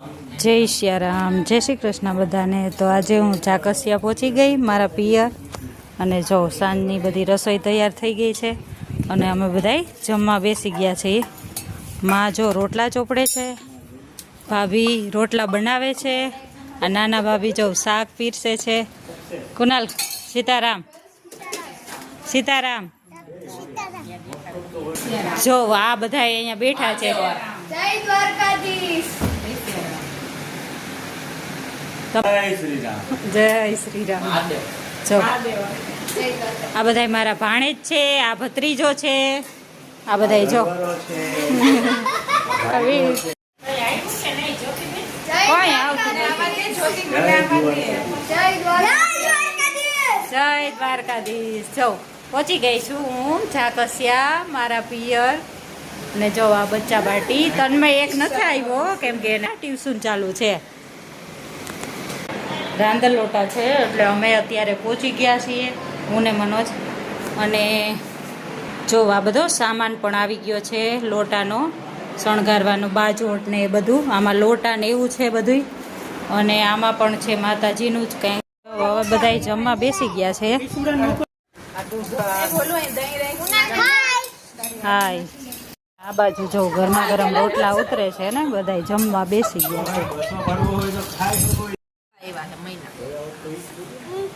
જય સિયારામ, જય શ્રી કૃષ્ણ બધાને। તો આજે હું ચાકસિયા પહોંચી ગઈ મારા પિયર, અને જો સાંજની બધી રસોઈ તૈયાર થઈ ગઈ છે અને અમે બધાય જમવા બેસી ગયા છીએ। માં જો રોટલા ચોપડે છે, ભાભી રોટલા બનાવે છે, આ નાના ભાભી જો શાક પીરસે છે। કુનાલ સીતારામ સીતારામ જો આ બધા અહીંયા બેઠા છે। જય દ્વારકાધીશ। જય શ્રી રામ। જો આ બધા મારા ભાણેજ છે, આ ભત્રીજો છે, આ બધા જો જય દ્વારકાધીશ। જો પહોંચી ગઈ છું હું ચાકસિયા મારા પિયર, ને જો આ બચ્ચા બાટી તન્મય એક નથી આવ્યો કેમ કે એના ટ્યુશન ચાલુ છે। રાંધલ લોટા છે એટલે અમે અત્યારે પહોંચી ગયા છીએ હું ને મનોજ। અને જો આ બધો સામાન પણ આવી ગયો છે, લોટાનો શણગારવાનો, બાજોટ ને એ બધું, આમાં લોટા ને એવું છે બધું, અને આમાં પણ છે માતાજીનું જ કંઈક। હવે બધા જમવા બેસી ગયા છે। હાય, આ બાજુ જો ગરમા ગરમ રોટલા ઉતરે છે ને, બધા જમવા બેસી ગયા છે।